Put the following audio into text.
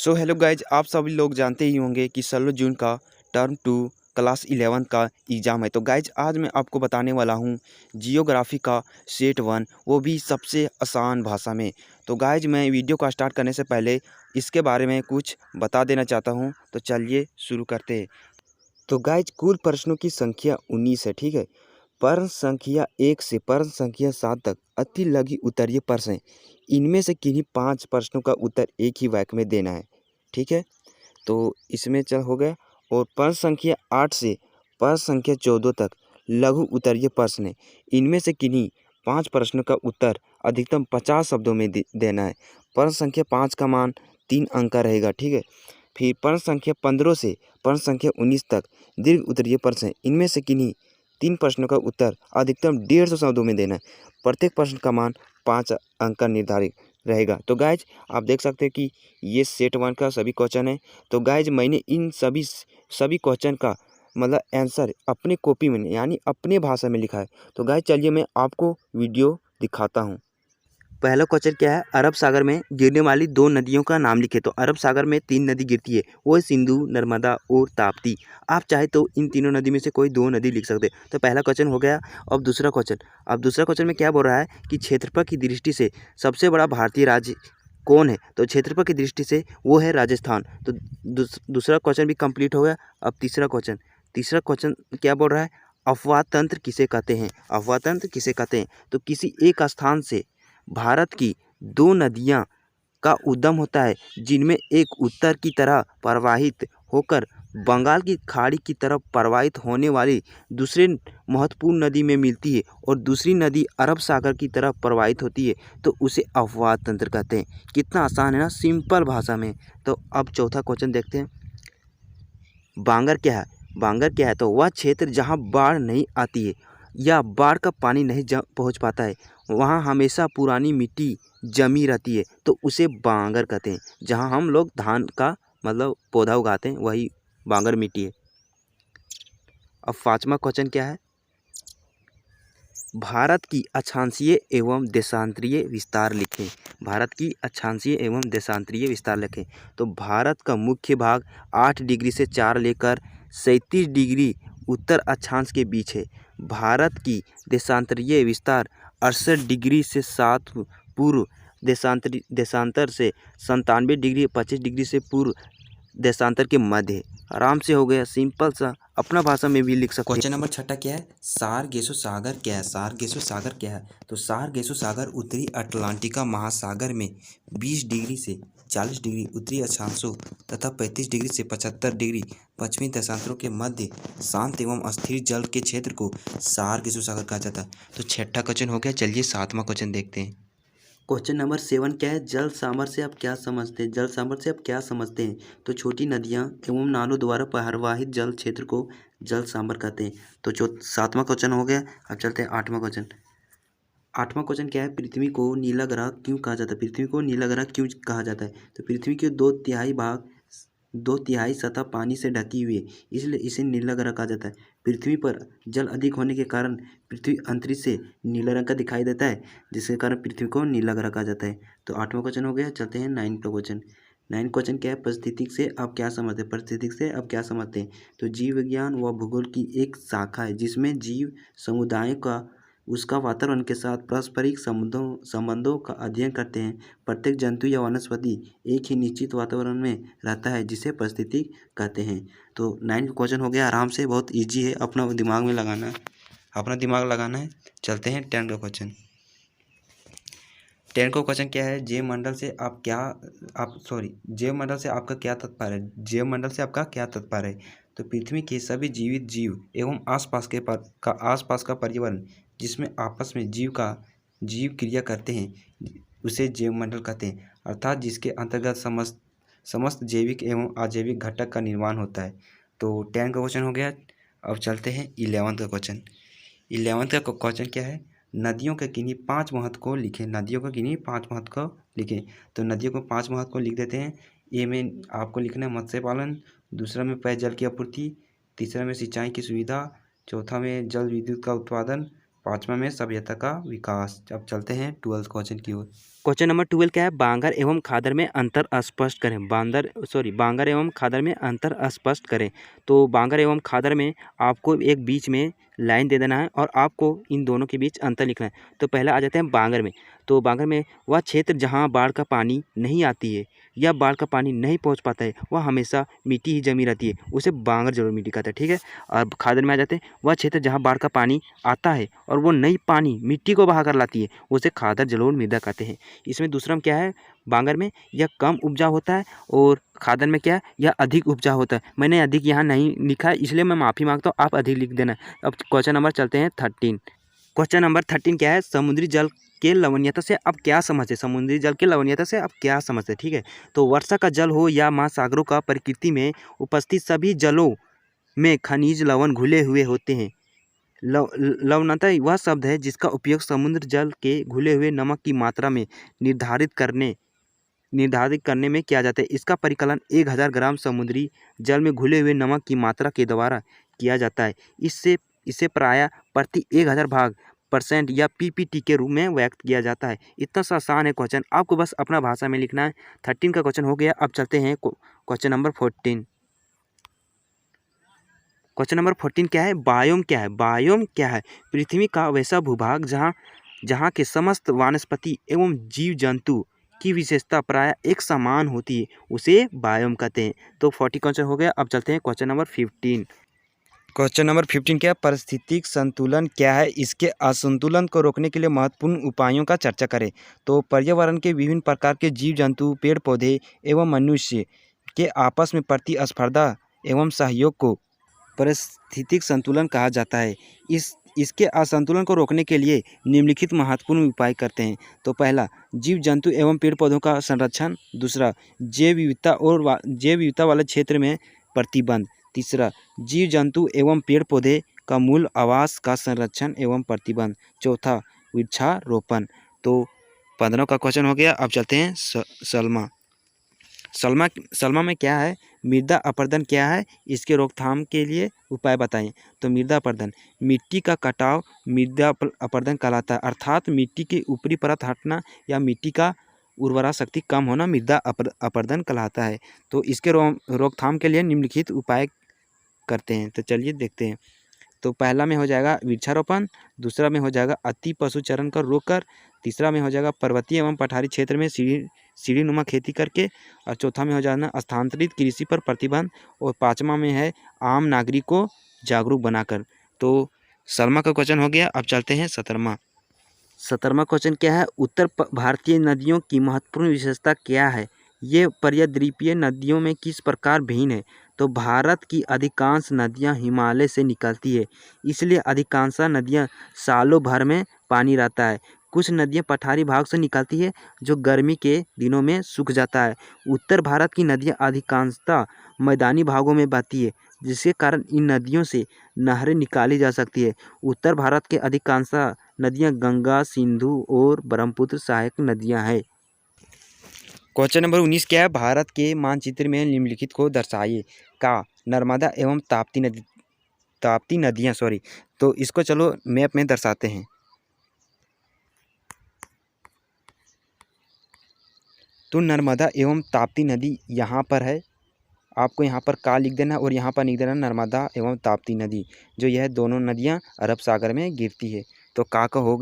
So hello guys, आप सभी लोग जानते ही होंगे कि 16 जून का टर्म 2 क्लास 11 का एग्ज़ाम है। तो गाइज आज मैं आपको बताने वाला हूँ जियोग्राफी का सेट 1, वो भी सबसे आसान भाषा में। तो गाइज मैं वीडियो का स्टार्ट करने से पहले इसके बारे में कुछ बता देना चाहता हूँ। तो चलिए शुरू करते हैं। तो गाइज कुल प्रश्नों की संख्या 19 है, ठीक है। प्रश्न संख्या 1 से प्रश्न संख्या 7 तक अति लघु उत्तरीय प्रश्न हैं। इनमें से किन्हीं 5 प्रश्नों का उत्तर एक ही वाक्य में देना है, ठीक है। तो इसमें चल हो गया। और प्रश्न संख्या 8 से प्रश्न संख्या 14 तक लघु उत्तरीय प्रश्न है। इनमें से किन्हीं 5 प्रश्नों का उत्तर अधिकतम 50 शब्दों में देना है। प्रश्न संख्या 5 का मान 3 अंक का रहेगा, ठीक है। फिर प्रश्न संख्या 15 से प्रश्न संख्या 19 तक दीर्घ उत्तरीय प्रश्न है। इनमें से किन्हीं 3 प्रश्नों का उत्तर अधिकतम 150 शब्दों में देना है। प्रत्येक प्रश्न का मान 5 अंक का निर्धारित रहेगा। तो गाइज आप देख सकते हैं कि ये सेट 1 का सभी क्वेश्चन है। तो गाइज मैंने इन सभी क्वेश्चन का मतलब आंसर अपने कॉपी में यानी अपने भाषा में लिखा है। तो गाइज चलिए मैं आपको वीडियो दिखाता हूँ। पहला क्वेश्चन क्या है, अरब सागर में गिरने वाली 2 नदियों का नाम लिखे। तो अरब सागर में 3 नदी गिरती है, वो है सिंधु, नर्मदा और ताप्ती। आप चाहे तो इन तीनों नदी में से कोई 2 नदी लिख सकते। तो पहला क्वेश्चन हो गया। अब दूसरा क्वेश्चन में क्या बोल रहा है कि क्षेत्रफल की दृष्टि से सबसे बड़ा भारतीय राज्य कौन है। तो क्षेत्रफल की दृष्टि से वो है राजस्थान। तो दूसरा क्वेश्चन भी कंप्लीट हो गया। अब तीसरा क्वेश्चन क्या बोल रहा है, अफवाह तंत्र किसे कहते हैं। अफवाह तंत्र किसे कहते हैं, तो किसी एक स्थान से भारत की 2 नदियां का उद्गम होता है, जिनमें एक उत्तर की तरह प्रवाहित होकर बंगाल की खाड़ी की तरफ प्रवाहित होने वाली दूसरे महत्वपूर्ण नदी में मिलती है और दूसरी नदी अरब सागर की तरफ प्रवाहित होती है। तो उसे अफवाह तंत्र कहते हैं। कितना आसान है ना, सिंपल भाषा में। तो अब चौथा क्वेश्चन देखते हैं। बांगर क्या है। बांगर क्या है, तो वह क्षेत्र जहाँ बाढ़ नहीं आती है या बाढ़ का पानी नहीं पहुँच पाता है, वहाँ हमेशा पुरानी मिट्टी जमी रहती है, तो उसे बांगर कहते हैं। जहाँ हम लोग धान का मतलब पौधा उगाते हैं वही बांगर मिट्टी है। अब 5वां क्वेश्चन क्या है, भारत की अक्षांशीय एवं देशांतरीय विस्तार लिखें। भारत की अक्षांशीय एवं देशांतरीय विस्तार लिखें। तो भारत का मुख्य भाग 8 डिग्री से 4 लेकर 37 डिग्री उत्तर अक्षांश के बीच है। भारत की देशांतरीय विस्तार 68 डिग्री से 7 पूर्व देशांतर से 97 डिग्री 25 डिग्री से पूर्व देशांतर के मध्य है। आराम से हो गया, सिंपल सा, अपना भाषा में भी लिख सकते हैं। क्वेश्चन नंबर 6 क्या है, सारगेसो सागर क्या है। सारगेसो सागर क्या है, तो सारगेसो सागर उत्तरी अटलांटिका महासागर में 20 डिग्री से 40 डिग्री उत्तरी अक्षांशों तथा 35 डिग्री से 75 डिग्री पश्चिमी देशांतरों के मध्य शांत एवं अस्थिर जल के क्षेत्र को सारगेसो सागर कहा जाता है। तो 6ठा क्वेश्चन हो गया। चलिए 7वां क्वेश्चन देखते हैं। क्वेश्चन नंबर 7 क्या है, जल सामर्थ्य से आप क्या समझते हैं। जल सामर्थ्य से आप क्या समझते हैं, तो छोटी नदियाँ एवं नालों द्वारा प्रवाहित जल क्षेत्र को जल सामर्थ्य कहते हैं। तो 7वां क्वेश्चन हो गया। अब चलते हैं 8वां क्वेश्चन। 8वां क्वेश्चन क्या है, पृथ्वी को नीला ग्रह क्यों कहा जाता है। पृथ्वी को नीला ग्रह क्यों कहा जाता है, तो पृथ्वी के 2 तिहाई सतह पानी से ढकी हुई है, इसलिए इसे नीला ग्रह कहा जाता है। पृथ्वी पर जल अधिक होने के कारण पृथ्वी अंतरिक्ष से नीला रंग का दिखाई देता है, जिसके कारण पृथ्वी को नीला ग्रह कहा जाता है। तो 8वां क्वेश्चन हो गया। चलते हैं 9वां क्वेश्चन। 9वां क्वेश्चन क्या है, पारिस्थितिक से आप क्या समझते हैं। पारिस्थितिक से आप क्या समझते हैं, तो जीव विज्ञान व भूगोल की एक शाखा है, जिसमें जीव समुदाय का उसका वातावरण के साथ पारस्परिक संबंधों का अध्ययन करते हैं। प्रत्येक जंतु या वनस्पति एक ही निश्चित वातावरण में रहता है, जिसे पारिस्थितिक कहते हैं। तो 9वां क्वेश्चन हो गया। आराम से, बहुत इजी है, अपना दिमाग लगाना है। चलते हैं 10 का क्वेश्चन। 10 का क्वेश्चन क्या है, जैव मंडल से आपका क्या तात्पर्य है। जैव मंडल से आपका क्या तात्पर्य है, तो पृथ्वी के सभी जीवित जीव एवं आसपास का पर्यावरण जिसमें आपस में जीव क्रिया करते हैं, उसे जैव मंडल कहते हैं। अर्थात जिसके अंतर्गत समस्त जैविक एवं अजैविक घटक का निर्माण होता है। तो 10 का क्वेश्चन हो गया। अब चलते हैं 11 का क्वेश्चन। 11 का क्वेश्चन क्या है, नदियों के किन्हीं 5 महत्व को लिखें। नदियों के किन्हीं 5 महत्व को लिखें। तो नदियों को 5 महत्व को लिख देते हैं। ए में आपको लिखना है मत्स्य पालन, दूसरा में पेयजल की आपूर्ति, तीसरा में सिंचाई की सुविधा, चौथा में जल विद्युत का उत्पादन, पाँचवा में सभ्यता का विकास। अब चलते हैं 12th क्वेश्चन की ओर। क्वेश्चन नंबर 12 क्या है? बांगर एवं खादर में अंतर स्पष्ट करें। बांगर एवं खादर में अंतर स्पष्ट करें। तो बांगर एवं खादर में आपको एक बीच में लाइन दे देना है और आपको इन दोनों के बीच अंतर लिखना है। तो पहले आ जाते हैं बांगर में। तो बांगर में वह क्षेत्र जहाँ बाढ़ का पानी नहीं आती है या बाढ़ का पानी नहीं पहुँच पाता है, वह हमेशा मिट्टी ही जमी रहती है, उसे बांगर जलोढ़ मिट्टी कहते हैं। ठीक है। अब खादर में आ जाते हैं, वह क्षेत्र जहाँ बाढ़ का पानी आता है और वो नई पानी मिट्टी को बहा कर लाती है, उसे खादर जलोढ़ मृदा कहते हैं। इसमें दूसरा में क्या है? बांगर में यह कम उपजाऊ होता है और खादर में क्या है? यह अधिक उपजाऊ होता है। मैंने अधिक यहाँ नहीं लिखा है, इसलिए मैं माफ़ी मांगता हूँ, आप अधिक लिख देना। अब क्वेश्चन नंबर चलते हैं 13। क्वेश्चन नंबर 13 क्या है? समुद्री जल के लवणीयता से आप क्या समझते? समुद्री जल के लवणीयता से आप क्या समझते? ठीक है। तो वर्षा का जल हो या महासागरों का, प्रकृति में उपस्थित सभी जलों में खनिज लवण घुले हुए होते हैं। लवणता वह शब्द है जिसका उपयोग समुद्र जल के घुले हुए नमक की मात्रा में निर्धारित करने में किया जाता है। इसका परिकलन 1000 ग्राम समुद्री जल में घुले हुए नमक की मात्रा के द्वारा किया जाता है। इसे प्रायः प्रति 1000 भाग % या PPT के रूप में व्यक्त किया जाता है। इतना सा आसान है क्वेश्चन, आपको बस अपना भाषा में लिखना है। 13 का क्वेश्चन हो गया। अब चलते हैं क्वेश्चन नंबर 14। क्वेश्चन नंबर 14 क्या है? बायोम क्या है? बायोम क्या है? पृथ्वी का वैसा भूभाग जहाँ के समस्त वनस्पति एवं जीव जंतु की विशेषता प्राय एक समान होती है, उसे बायोम कहते हैं। तो 40 क्वेश्चन हो गया। अब चलते हैं क्वेश्चन नंबर 15। क्वेश्चन नंबर 15 क्या है? पारिस्थितिक संतुलन क्या है? इसके असंतुलन को रोकने के लिए महत्वपूर्ण उपायों का चर्चा करें। तो पर्यावरण के विभिन्न प्रकार के जीव जंतु, पेड़ पौधे एवं मनुष्य के आपस में प्रतिस्पर्धा एवं सहयोग को पारिस्थितिक संतुलन कहा जाता है। इसके असंतुलन को रोकने के लिए निम्नलिखित महत्वपूर्ण उपाय करते हैं। तो पहला, जीव जंतु एवं पेड़ पौधों का संरक्षण। दूसरा, जैव विविधता वाले क्षेत्र में प्रतिबंध। तीसरा, जीव जंतु एवं पेड़ पौधे का मूल आवास का संरक्षण एवं प्रतिबंध। चौथा, वृक्षारोपण। तो 15 का क्वेश्चन हो गया। अब चलते हैं सलमा में क्या है? मृदा अपरदन क्या है? इसके रोकथाम के लिए उपाय बताएं। तो मृदा अपरदन, मिट्टी का कटाव मृदा अपरदन कहलाता है, अर्थात मिट्टी की ऊपरी परत हटना या मिट्टी का उर्वरा शक्ति कम होना मृदा अपरदन कहलाता है। तो इसके रोकथाम के लिए निम्नलिखित उपाय करते हैं। तो चलिए देखते हैं। तो पहला में हो जाएगा वृक्षारोपण, दूसरा में हो जाएगा अति पशुचरण कर रोककर, तीसरा में हो जाएगा पर्वतीय एवं पठारी क्षेत्र में सीढ़ीनुमा खेती करके, और चौथा में हो जाना स्थानांतरित कृषि पर प्रतिबंध, और पाँचवा में है आम नागरिक को जागरूक बनाकर। तो सलमा का क्वेश्चन हो गया। अब चलते हैं 17वां क्वेश्चन क्या है? उत्तर भारतीय नदियों की महत्वपूर्ण विशेषता क्या है? ये पर्याद्वीपीय नदियों में किस प्रकार भिन्न है? तो भारत की अधिकांश नदियां हिमालय से निकलती है, इसलिए अधिकांश नदियां सालों भर में पानी रहता है। कुछ नदियां पठारी भाग से निकलती है जो गर्मी के दिनों में सूख जाता है। उत्तर भारत की नदियां अधिकांशतः मैदानी भागों में बहती है, जिसके कारण इन नदियों से नहरें निकाली जा सकती है। उत्तर भारत के अधिकांश नदियां गंगा, सिंधु और ब्रह्मपुत्र सहायक नदियां हैं। क्वेश्चन नंबर 19 क्या है? भारत के मानचित्र में निम्नलिखित को दर्शाइए। का नर्मदा एवं ताप्ती नदियाँ तो इसको चलो मैप में दर्शाते हैं। तो नर्मदा एवं ताप्ती नदी यहाँ पर है, आपको यहाँ पर का लिख देना और यहाँ पर लिख देना नर्मदा एवं ताप्ती नदी, जो यह दोनों नदियाँ अरब सागर में गिरती है। तो का होगा